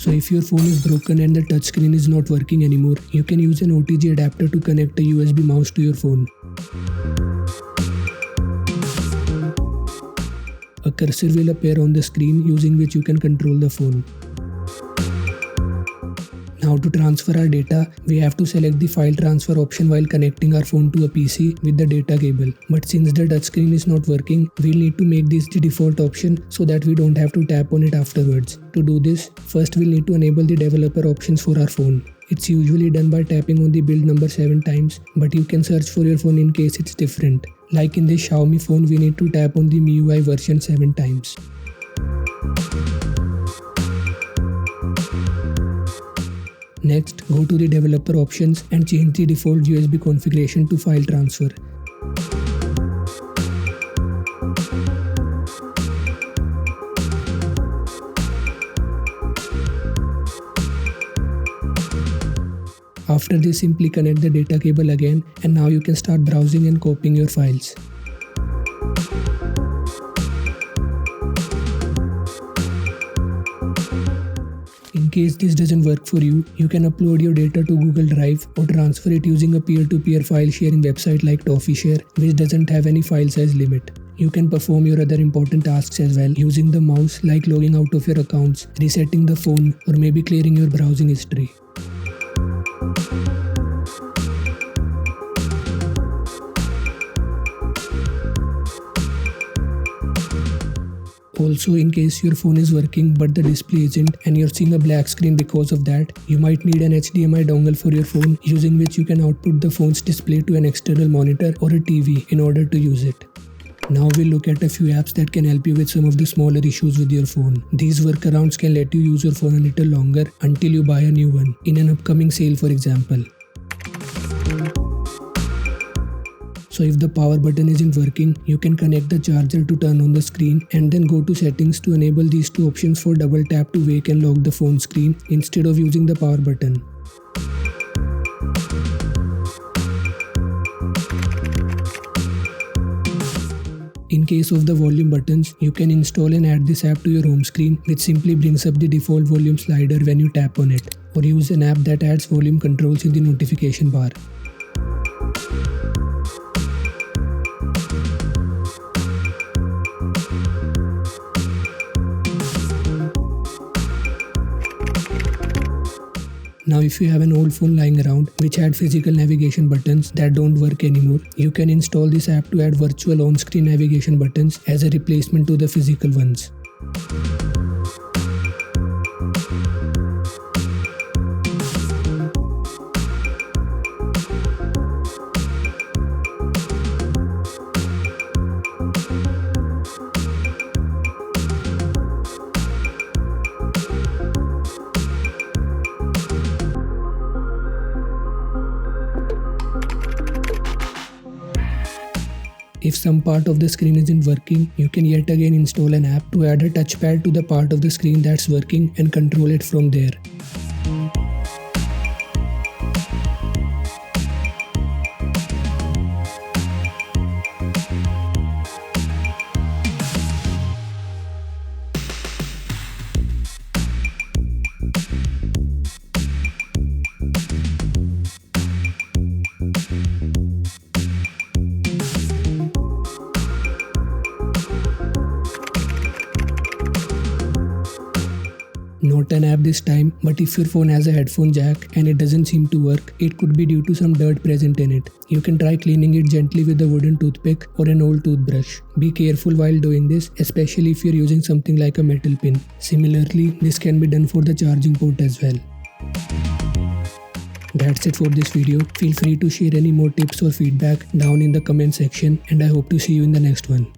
So if your phone is broken and the touchscreen is not working anymore, you can use an OTG adapter to connect a USB mouse to your phone. A cursor will appear on the screen using which you can control the phone. Now to transfer our data, we have to select the file transfer option while connecting our phone to a PC with the data cable. But since the touchscreen is not working, we'll need to make this the default option so that we don't have to tap on it afterwards. To do this, first we'll need to enable the developer options for our phone. It's usually done by tapping on the build number 7 times, but you can search for your phone in case it's different. Like in this Xiaomi phone, we need to tap on the MIUI version 7 times. Next, go to the developer options and change the default USB configuration to file transfer. After this, simply connect the data cable again, and now you can start browsing and copying your files. In case this doesn't work for you, you can upload your data to Google Drive or transfer it using a peer-to-peer file sharing website like ToffeeShare, which doesn't have any file size limit. You can perform your other important tasks as well using the mouse, like logging out of your accounts, resetting the phone, or maybe clearing your browsing history. Also, in case your phone is working but the display isn't and you're seeing a black screen because of that, you might need an HDMI dongle for your phone, using which you can output the phone's display to an external monitor or a TV in order to use it. Now we'll look at a few apps that can help you with some of the smaller issues with your phone. These workarounds can let you use your phone a little longer until you buy a new one, in an upcoming sale for example. So if the power button isn't working, you can connect the charger to turn on the screen and then go to settings to enable these two options for double tap to wake and lock the phone screen instead of using the power button. In case of the volume buttons, you can install and add this app to your home screen, which simply brings up the default volume slider when you tap on it, or use an app that adds volume controls in the notification bar. Now if you have an old phone lying around which had physical navigation buttons that don't work anymore, you can install this app to add virtual on-screen navigation buttons as a replacement to the physical ones. If some part of the screen isn't working, you can yet again install an app to add a touchpad to the part of the screen that's working and control it from there. Not an app this time, but if your phone has a headphone jack and it doesn't seem to work, it could be due to some dirt present in it. You can try cleaning it gently with a wooden toothpick or an old toothbrush. Be careful while doing this, especially if you're using something like a metal pin. Similarly, this can be done for the charging port as well. That's it for this video. Feel free to share any more tips or feedback down in the comment section, and I hope to see you in the next one.